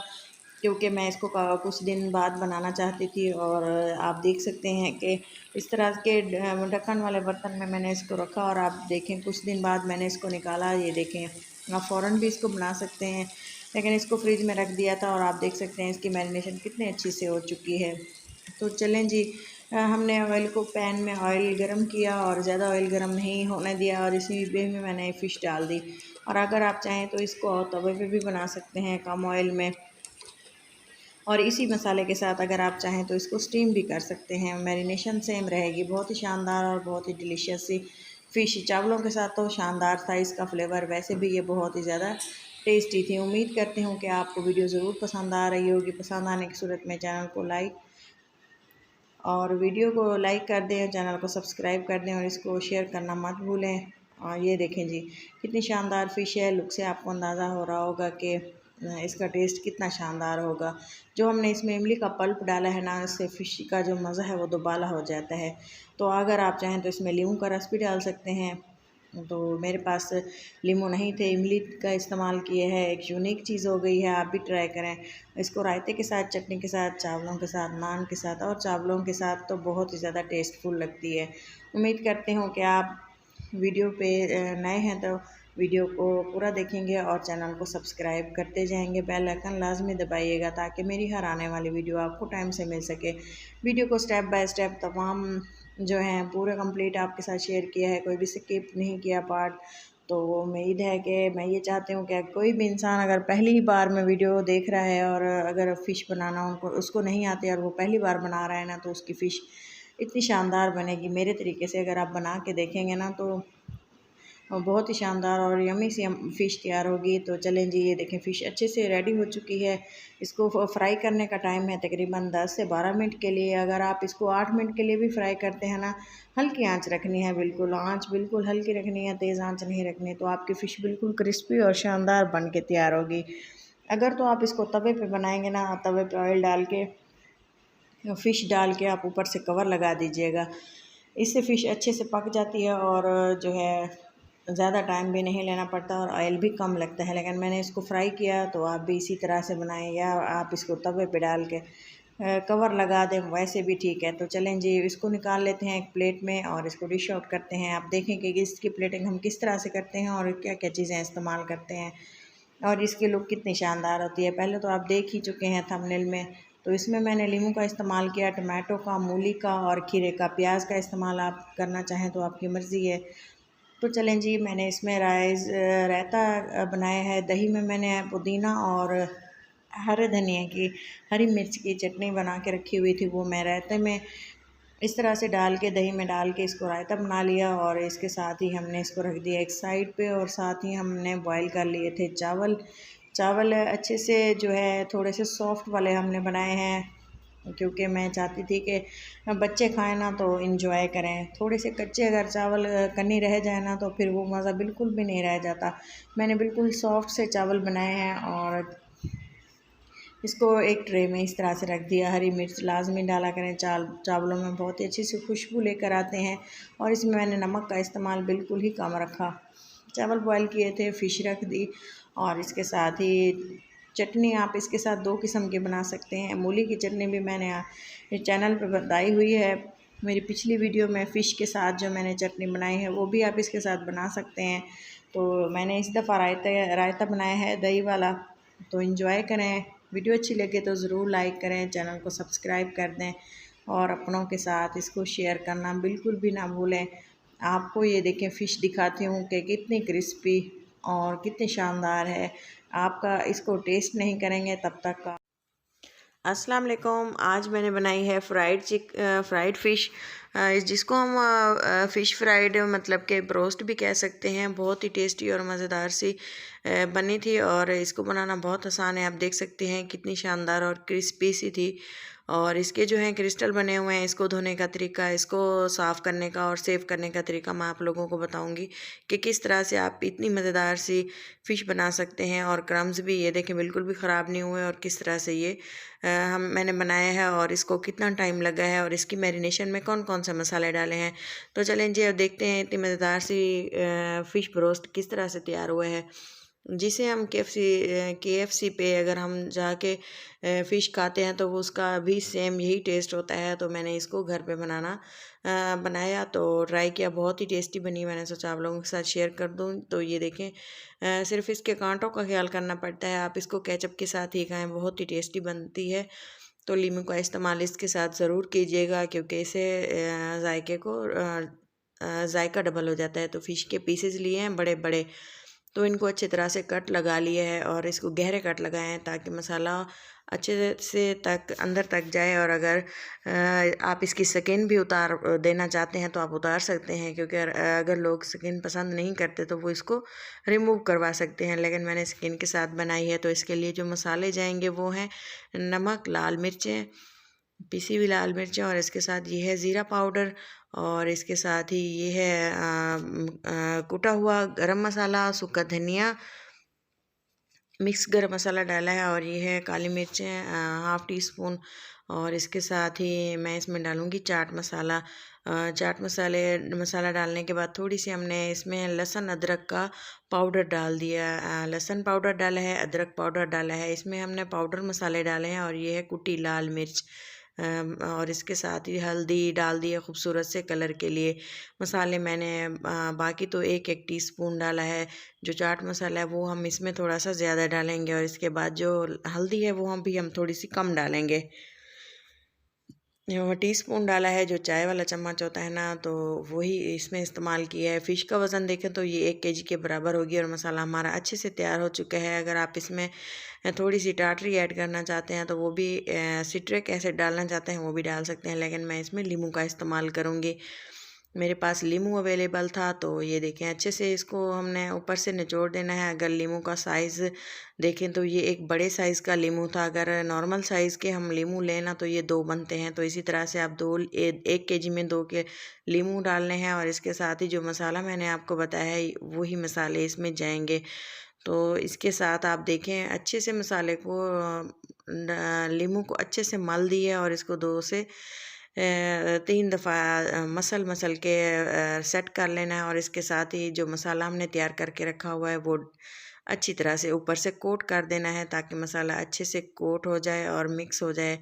क्योंकि मैं इसको कुछ दिन बाद बनाना चाहती थी और आप देख सकते हैं कि इस तरह के ढक्कन वाले बर्तन में मैंने इसको रखा और आप देखें कुछ दिन बाद मैंने इसको निकाला। ये देखें, आप फ़ौरन भी इसको बना सकते हैं, लेकिन इसको फ्रिज में रख दिया था और आप देख सकते हैं इसकी मैरिनेशन कितनी अच्छी से हो चुकी है। तो चलें जी, हमने ऑयल को पैन में ऑयल गरम किया और ज़्यादा ऑयल गरम नहीं होने दिया और इसी में मैंने फ़िश डाल दी। और अगर आप चाहें तो इसको तवे पे भी बना सकते हैं कम ऑयल में, और इसी मसाले के साथ अगर आप चाहें तो इसको स्टीम भी कर सकते हैं। मैरिनेशन सेम रहेगी, बहुत ही शानदार और बहुत ही डिलीशियस सी फ़िश। चावलों के साथ तो शानदार था इसका फ्लेवर, वैसे भी ये बहुत ही ज़्यादा टेस्टी थी। उम्मीद करती हूँ कि आपको वीडियो ज़रूर पसंद आ रही होगी। पसंद आने की सूरत में चैनल को लाइक और वीडियो को लाइक कर दें, चैनल को सब्सक्राइब कर दें और इसको शेयर करना मत भूलें। और ये देखें जी, कितनी शानदार फ़िश है। लुक से आपको अंदाज़ा हो रहा होगा कि इसका टेस्ट कितना शानदार होगा। जो हमने इसमें इमली का पल्प डाला है ना, इससे फ़िश का जो मज़ा है वो दोबाला हो जाता है। तो अगर आप चाहें तो इसमें नींबू का रस भी डाल सकते हैं। तो मेरे पास लीमू नहीं थे, इमली का इस्तेमाल किए हैं। एक यूनिक चीज़ हो गई है, आप भी ट्राई करें। इसको रायते के साथ, चटनी के साथ, चावलों के साथ, नान के साथ और चावलों के साथ तो बहुत ही ज़्यादा टेस्टफुल लगती है। उम्मीद करती हूँ कि आप वीडियो पे नए हैं तो वीडियो को पूरा देखेंगे और चैनल को सब्सक्राइब करते जाएंगे। बेल आइकन लाजमी दबाइएगा ताकि मेरी हर आने वाली वीडियो आपको टाइम से मिल सके। वीडियो को स्टेप बाय स्टेप तमाम जो हैं पूरा कंप्लीट आपके साथ शेयर किया है, कोई भी स्किप नहीं किया पार्ट। तो उम्मीद है कि मैं ये चाहती हूँ कि कोई भी इंसान अगर पहली ही बार में वीडियो देख रहा है और अगर फ़िश बनाना उसको नहीं आती और वो पहली बार बना रहा है ना, तो उसकी फ़िश इतनी शानदार बनेगी। मेरे तरीके से अगर आप बना के देखेंगे ना तो बहुत ही शानदार और यमी सी फ़िश तैयार होगी। तो चलें जी, ये देखें फ़िश अच्छे से रेडी हो चुकी है। इसको फ्राई करने का टाइम है तकरीबन 10 से 12 मिनट के लिए। अगर आप इसको 8 मिनट के लिए भी फ्राई करते हैं ना, हल्की आंच रखनी है, बिल्कुल आंच बिल्कुल हल्की रखनी है, तेज़ आंच नहीं रखनी, तो आपकी फ़िश बिल्कुल क्रिस्पी और शानदार बन के तैयार होगी। अगर तो आप इसको तवे पे बनाएंगे ना, तवे पे ऑयल डाल के फ़िश डाल के आप ऊपर से कवर लगा दीजिएगा। इससे फ़िश अच्छे से पक जाती है और जो है ज़्यादा टाइम भी नहीं लेना पड़ता और ऑयल भी कम लगता है। लेकिन मैंने इसको फ्राई किया, तो आप भी इसी तरह से बनाएं या आप इसको तवे पे डाल के कवर लगा दें, वैसे भी ठीक है। तो चलें जी, इसको निकाल लेते हैं एक प्लेट में और इसको डिश आउट करते हैं। आप देखें कि इसकी प्लेटिंग हम किस तरह से करते हैं और क्या क्या चीज़ें इस्तेमाल करते हैं और इसकी लुक कितनी शानदार होती है। पहले तो आप देख ही चुके हैं थंबनेल में। तो इसमें मैंने नींबू का इस्तेमाल किया, टमाटो का, मूली का और खीरे का। प्याज का इस्तेमाल आप करना चाहें तो आपकी मर्ज़ी है। तो चलें जी, मैंने इसमें रायता बनाया है। दही में मैंने पुदीना और हरे धनिया की, हरी मिर्च की चटनी बना के रखी हुई थी, वो मैं रायते में इस तरह से डाल के दही में डाल के इसको रायता बना लिया और इसके साथ ही हमने इसको रख दिया एक साइड पे। और साथ ही हमने बॉईल कर लिए थे चावल। चावल अच्छे से जो है थोड़े से सॉफ्ट वाले हमने बनाए हैं, क्योंकि मैं चाहती थी कि बच्चे खाएं ना तो इंजॉय करें। थोड़े से कच्चे अगर चावल कनी रह जाए ना तो फिर वो मज़ा बिल्कुल भी नहीं रह जाता। मैंने बिल्कुल सॉफ्ट से चावल बनाए हैं और इसको एक ट्रे में इस तरह से रख दिया। हरी मिर्च लाजमी डाला करें, चावलों में बहुत ही अच्छी सी खुशबू लेकर आते हैं। और इसमें मैंने नमक का इस्तेमाल बिल्कुल ही कम रखा। चावल बॉईल किए थे, फ़िश रख दी और इसके साथ ही चटनी आप इसके साथ 2 किस्म की बना सकते हैं। मूली की चटनी भी मैंने चैनल पर बताई हुई है। मेरी पिछली वीडियो में फ़िश के साथ जो मैंने चटनी बनाई है वो भी आप इसके साथ बना सकते हैं। तो मैंने इस दफ़ा रायता बनाया है दही वाला। तो एंजॉय करें। वीडियो अच्छी लगे तो ज़रूर लाइक करें, चैनल को सब्सक्राइब कर दें और अपनों के साथ इसको शेयर करना बिल्कुल भी ना भूलें। आपको ये देखें फ़िश दिखाती हूँ कि कितनी क्रिस्पी और कितनी शानदार है। आपका इसको टेस्ट नहीं करेंगे तब तक का। अस्सलाम वालेकुम। आज मैंने बनाई है फ्राइड फ़िश, जिसको हम फ़िश फ्राइड मतलब के ब्रोस्ट भी कह सकते हैं। बहुत ही टेस्टी और मज़ेदार सी बनी थी और इसको बनाना बहुत आसान है। आप देख सकते हैं कितनी शानदार और क्रिस्पी सी थी। और इसके जो हैं क्रिस्टल बने हुए हैं। इसको धोने का तरीका, इसको साफ़ करने का और सेव करने का तरीका मैं आप लोगों को बताऊंगी कि किस तरह से आप इतनी मज़ेदार सी फ़िश बना सकते हैं। और क्रम्स भी ये देखें बिल्कुल भी ख़राब नहीं हुए और किस तरह से ये मैंने बनाया है और इसको कितना टाइम लगा है और इसकी मैरिनेशन में कौन कौन से मसाले डाले हैं। तो चलें जी अब देखते हैं इतनी मज़ेदार सी फ़िश ब्रोस्ट किस तरह से तैयार हुए है। जिसे हम KFC पे अगर हम जाके फ़िश खाते हैं तो वो उसका भी सेम यही टेस्ट होता है। तो मैंने इसको घर पे बनाया तो ट्राई किया, बहुत ही टेस्टी बनी। मैंने सोचा आप लोगों के साथ शेयर कर दूं। तो ये देखें सिर्फ इसके कांटों का ख्याल करना पड़ता है। आप इसको केचप के साथ ही खाएं, बहुत ही टेस्टी बनती है। तो लीमू का इस्तेमाल इसके साथ ज़रूर कीजिएगा, क्योंकि इसे जायका डबल हो जाता है। तो फ़िश के पीसेस लिए हैं बड़े बड़े, तो इनको अच्छी तरह से कट लगा लिए है और इसको गहरे कट लगाए हैं ताकि मसाला अच्छे से अंदर तक जाए। और अगर आप इसकी स्किन भी उतार देना चाहते हैं तो आप उतार सकते हैं, क्योंकि अगर लोग स्किन पसंद नहीं करते तो वो इसको रिमूव करवा सकते हैं। लेकिन मैंने स्किन के साथ बनाई है। तो इसके लिए जो मसाले जाएंगे वो हैं नमक, लाल मिर्चें, पिसी हुई लाल मिर्चें, और इसके साथ ये है ज़ीरा पाउडर, और इसके साथ ही ये है कुटा हुआ गरम मसाला, सूखा धनिया, मिक्स गरम मसाला डाला है, और ये है काली मिर्चें हाफ़ टी स्पून। और इसके साथ ही मैं इसमें डालूँगी चाट मसाला। मसाला डालने के बाद थोड़ी सी हमने इसमें लहसुन अदरक का पाउडर डाल दिया। लहसुन पाउडर डाला है, अदरक पाउडर डाला है। इसमें हमने पाउडर मसाले डाले हैं, और ये है कुटी लाल मिर्च। और इसके साथ ही हल्दी डाल दी है खूबसूरत से कलर के लिए। मसाले मैंने बाकी तो एक एक टीस्पून डाला है। जो चाट मसाला है वो हम इसमें थोड़ा सा ज़्यादा डालेंगे, और इसके बाद जो हल्दी है वो हम थोड़ी सी कम डालेंगे। टीस्पून डाला है, जो चाय वाला चम्मच होता है ना, तो वही इसमें इस्तेमाल किया है। फ़िश का वज़न देखें तो ये 1 kg के बराबर होगी, और मसाला हमारा अच्छे से तैयार हो चुका है। अगर आप इसमें थोड़ी सी टाटरी ऐड करना चाहते हैं तो वो भी, सिट्रिक एसिड डालना चाहते हैं वो भी डाल सकते हैं, लेकिन मैं इसमें नींबू का इस्तेमाल करूँगी। मेरे पास नींबू अवेलेबल था। तो ये देखें अच्छे से इसको हमने ऊपर से निचोड़ देना है। अगर नींबू का साइज़ देखें तो ये एक बड़े साइज़ का नींबू था। अगर नॉर्मल साइज़ के हम नींबू लें ना तो ये 2 बनते हैं। तो इसी तरह से आप 1 kg में 2 के नींबू डालने हैं, और इसके साथ ही जो मसाला मैंने आपको बताया है वही मसाले इसमें जाएंगे। तो इसके साथ आप देखें अच्छे से मसाले को, नींबू को अच्छे से मल दिए, और इसको 2 से 3 दफ़ा मसल के सेट कर लेना है। और इसके साथ ही जो मसाला हमने तैयार करके रखा हुआ है वो अच्छी तरह से ऊपर से कोट कर देना है, ताकि मसाला अच्छे से कोट हो जाए और मिक्स हो जाए।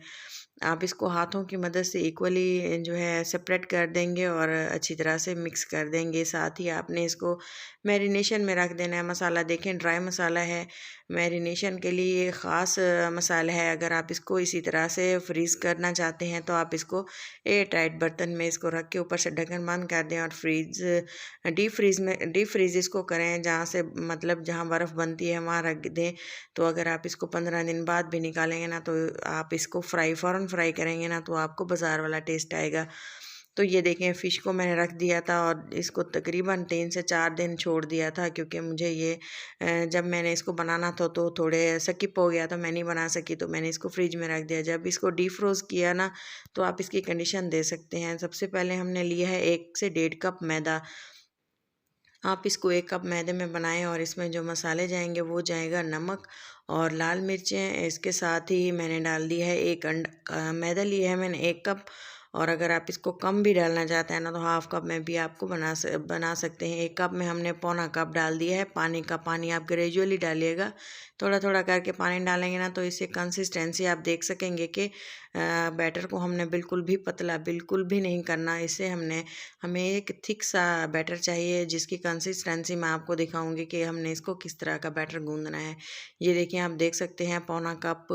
आप इसको हाथों की मदद से इक्वली जो है सेपरेट कर देंगे और अच्छी तरह से मिक्स कर देंगे। साथ ही आपने इसको मैरिनेशन में रख देना है। मसाला देखें ड्राई मसाला है, मैरिनेशन के लिए ख़ास मसाला है। अगर आप इसको इसी तरह से फ्रीज़ करना चाहते हैं तो आप इसको एयर टाइट बर्तन में इसको रख के ऊपर से ढक्कन बंद कर दें, और डीप फ्रीज़ इसको करें, जहाँ से मतलब जहाँ बर्फ़ बनती है वहाँ रख दें। तो अगर आप इसको 15 दिन बाद भी निकालेंगे ना, तो आप इसको फ़ौरन फ्राई करेंगे ना, तो आपको बाज़ार वाला टेस्ट आएगा। तो ये देखें फ़िश को मैंने रख दिया था और इसको तकरीबन 3 से 4 दिन छोड़ दिया था, क्योंकि मुझे ये जब मैंने इसको बनाना था तो थोड़े स्किप हो गया, तो मैं नहीं बना सकी, तो मैंने इसको फ्रिज में रख दिया। जब इसको डीफ्रोज़ किया ना, तो आप इसकी कंडीशन दे सकते हैं। सबसे पहले हमने लिया है 1 से 1.5 कप मैदा। आप इसको 1 कप मैदे में बनाएं और इसमें जो मसाले जाएंगे वो जाएगा नमक और लाल मिर्चें। इसके साथ ही मैंने डाल दिया है एक मैदा लिया है मैंने 1 कप। और अगर आप इसको कम भी डालना चाहते हैं ना, तो हाफ़ कप में भी आपको बना सकते हैं। 1 कप में हमने पौना कप डाल दिया है पानी का। पानी आप ग्रेजुअली डालिएगा, थोड़ा थोड़ा करके पानी डालेंगे ना, तो इससे कंसिस्टेंसी आप देख सकेंगे कि बैटर को हमने बिल्कुल भी पतला बिल्कुल भी नहीं करना। इससे हमें एक थिक सा बैटर चाहिए, जिसकी कंसिस्टेंसी मैं आपको दिखाऊंगी कि हमने इसको किस तरह का बैटर गूंदना है। ये देखिए, आप देख सकते हैं पौना कप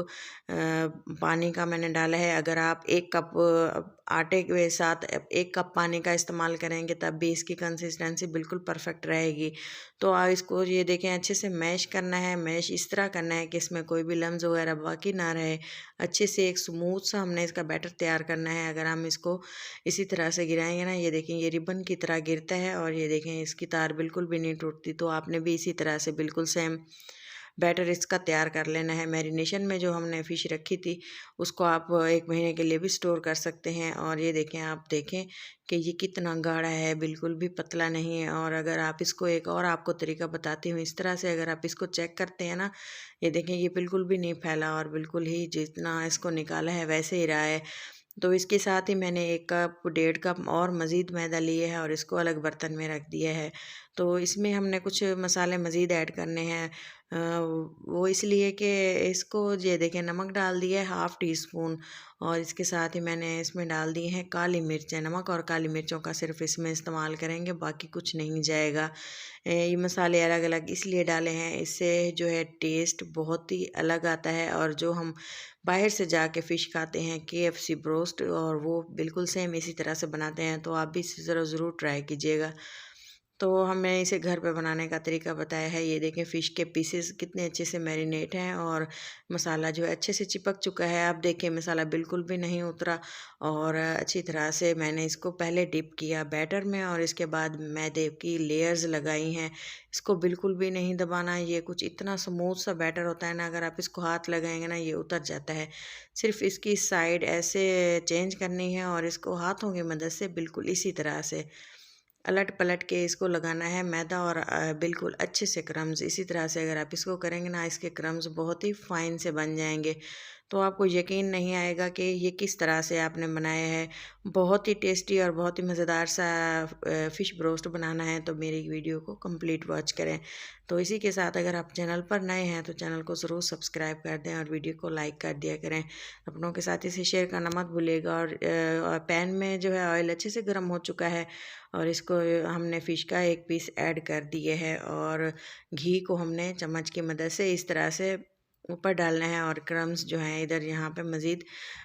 पानी का मैंने डाला है। अगर आप 1 कप आटे के साथ 1 कप पानी का इस्तेमाल करेंगे, तब भी इसकी कंसिस्टेंसी बिल्कुल परफेक्ट रहेगी। तो आप इसको ये देखें अच्छे से मैश करना है। मैश इस तरह करना है कि इसमें कोई भी लम्स वगैरह बाकी ना रहे। अच्छे से एक स्मूथ सा हमने इसका बैटर तैयार करना है। अगर हम इसको इसी तरह से गिराएंगे ना, ये देखें ये रिबन की तरह गिरता है और ये देखें इसकी तार बिल्कुल भी नहीं टूटती। तो आपने भी इसी तरह से बिल्कुल सेम बैटर इसका तैयार कर लेना है। मैरिनेशन में जो हमने फ़िश रखी थी, उसको आप 1 महीने के लिए भी स्टोर कर सकते हैं। और ये देखें, आप देखें कि ये कितना गाढ़ा है, बिल्कुल भी पतला नहीं है। और अगर आप इसको एक और आपको तरीका बताती हूँ, इस तरह से अगर आप इसको चेक करते हैं ना, ये देखें ये बिल्कुल भी नहीं फैला और बिल्कुल ही जितना इसको निकाला है वैसे ही रहा है। तो इसके साथ ही मैंने 1 कप 1.5 कप और मज़ीद मैदा लिए है और इसको अलग बर्तन में रख दिया है। तो इसमें हमने कुछ मसाले मज़ीद ऐड करने हैं। वो इसलिए कि इसको ये देखें, नमक डाल दिया है हाफ़ टी स्पून और इसके साथ ही मैंने इसमें डाल दी हैं काली मिर्चें। नमक और काली मिर्चों का सिर्फ इसमें इस्तेमाल करेंगे, बाकी कुछ नहीं जाएगा। ये मसाले अलग अलग इसलिए डाले हैं, इससे जो है टेस्ट बहुत ही अलग आता है। और जो हम बाहर से जाके फ़िश खाते हैं KFC ब्रोस्ट, और वो बिल्कुल सेम इसी तरह से बनाते हैं। तो आप भी इसे ज़रूर ट्राई कीजिएगा। तो हमने इसे घर पे बनाने का तरीका बताया है। ये देखें फ़िश के पीसेस कितने अच्छे से मैरिनेट हैं और मसाला जो है अच्छे से चिपक चुका है। आप देखें मसाला बिल्कुल भी नहीं उतरा और अच्छी तरह से मैंने इसको पहले डिप किया बैटर में और इसके बाद मैदे की लेयर्स लगाई हैं। इसको बिल्कुल भी नहीं दबाना। ये कुछ इतना स्मूथ सा बैटर होता है ना, अगर आप इसको हाथ लगाएंगे ना, ये उतर जाता है। सिर्फ इसकी साइड ऐसे चेंज करनी है और इसको हाथों की मदद से बिल्कुल इसी तरह से अलट पलट के इसको लगाना है मैदा और बिल्कुल अच्छे से क्रम्स इसी तरह से अगर आप इसको करेंगे ना, इसके क्रम्स बहुत ही फाइन से बन जाएंगे। तो आपको यकीन नहीं आएगा कि ये किस तरह से आपने बनाया है। बहुत ही टेस्टी और बहुत ही मज़ेदार सा फ़िश ब्रोस्ट बनाना है तो मेरी वीडियो को कंप्लीट वॉच करें। तो इसी के साथ अगर आप चैनल पर नए हैं तो चैनल को ज़रूर सब्सक्राइब कर दें और वीडियो को लाइक कर दिया करें। अपनों के साथ इसे शेयर करना मत भूलिएगा। और पैन में जो है ऑयल अच्छे से गर्म हो चुका है और इसको हमने फ़िश का एक पीस ऐड कर दिए है और घी को हमने चम्मच की मदद से इस तरह से ऊपर डालना है और क्रम्स जो हैं इधर यहाँ पे मज़ीद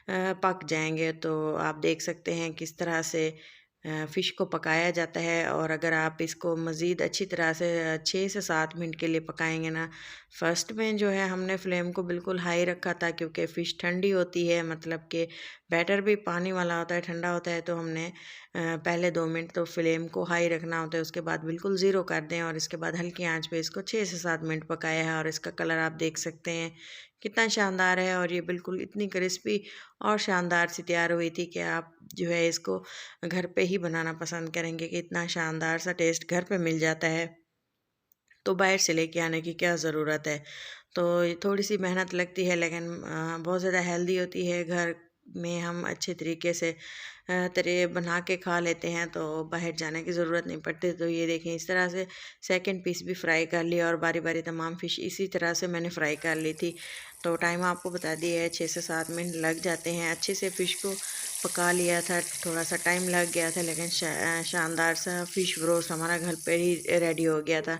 पक जाएंगे। तो आप देख सकते हैं किस तरह से फ़िश को पकाया जाता है। और अगर आप इसको मज़ीद अच्छी तरह से 6 से 7 मिनट के लिए पकाएंगे ना, फ़र्स्ट में जो है हमने फ्लेम को बिल्कुल हाई रखा था क्योंकि फ़िश ठंडी होती है, मतलब कि बैटर भी पानी वाला होता है, ठंडा होता है। तो हमने पहले 2 मिनट तो फ्लेम को हाई रखना होता है, उसके बाद बिल्कुल ज़ीरो कर दें और इसके बाद हल्की आंच पे इसको 6 से 7 मिनट पकाया है। और इसका कलर आप देख सकते हैं कितना शानदार है और ये बिल्कुल इतनी क्रिस्पी और शानदार सी तैयार हुई थी कि आप जो है इसको घर पे ही बनाना पसंद करेंगे कि इतना शानदार सा टेस्ट घर पे मिल जाता है, तो बाहर से लेके आने की क्या ज़रूरत है। तो ये थोड़ी सी मेहनत लगती है लेकिन बहुत ज़्यादा हेल्दी होती है। घर में हम अच्छे तरीके से तरह बना के खा लेते हैं तो बाहर जाने की ज़रूरत नहीं पड़ती। तो ये देखें इस तरह से सेकंड पीस भी फ्राई कर लिया और बारी बारी तमाम फ़िश इसी तरह से मैंने फ्राई कर ली थी। तो टाइम आपको बता दिया है 6 से 7 मिनट लग जाते हैं। अच्छे से फ़िश को पका लिया था, थोड़ा सा टाइम लग गया था लेकिन शानदार सा फ़िश रोस्ट हमारा घर पे ही रेडी हो गया था।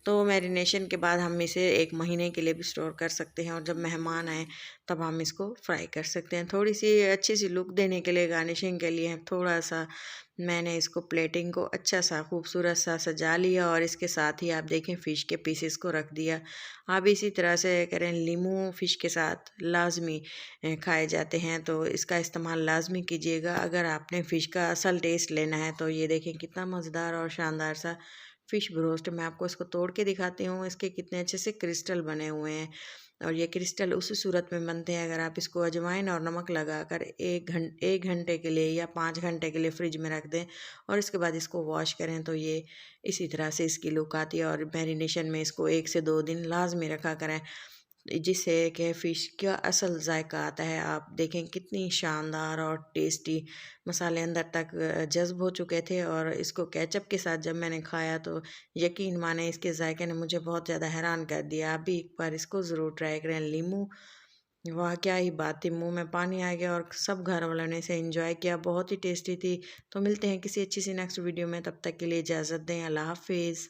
तो मैरिनेशन के बाद हम इसे 1 महीने के लिए भी स्टोर कर सकते हैं और जब मेहमान आए तब हम इसको फ्राई कर सकते हैं। थोड़ी सी अच्छी सी लुक देने के लिए, गार्निशिंग के लिए थोड़ा सा मैंने इसको प्लेटिंग को अच्छा सा खूबसूरत सा सजा लिया और इसके साथ ही आप देखें फ़िश के पीसेस को रख दिया। आप इसी तरह से करें, लीमू फ़िश के साथ लाज़मी खाए जाते हैं, तो इसका इस्तेमाल लाज़मी कीजिएगा अगर आपने फ़िश का असल टेस्ट लेना है। तो ये देखें कितना मज़ेदार और शानदार सा फ़िश ब्रोस्ट। मैं आपको इसको तोड़ के दिखाती हूँ, इसके कितने अच्छे से क्रिस्टल बने हुए हैं और ये क्रिस्टल उसी सूरत में बनते हैं अगर आप इसको अजवाइन और नमक लगाकर 1 घंटे के लिए या 5 घंटे के लिए फ्रिज में रख दें और इसके बाद इसको वॉश करें तो ये इसी तरह से इसकी लुक आती है। और मैरिनेशन में इसको 1 से 2 दिन लाजमी रखा करें, जिससे कि फ़िश का असल जायका आता है। आप देखें कितनी शानदार और टेस्टी मसाले अंदर तक जज़्ब हो चुके थे और इसको केचप के साथ जब मैंने खाया तो यकीन माने इसके जायके ने मुझे बहुत ज़्यादा हैरान कर दिया। आप भी एक बार इसको ज़रूर ट्राई करें। लीमू, वाह क्या ही बात थी, मुंह में पानी आ गया और सब घर वालों ने इसे एंजॉय किया, बहुत ही टेस्टी थी। तो मिलते हैं किसी अच्छी सी नेक्स्ट वीडियो में, तब तक के लिए इजाज़त दें। अल्लाह हाफिज़।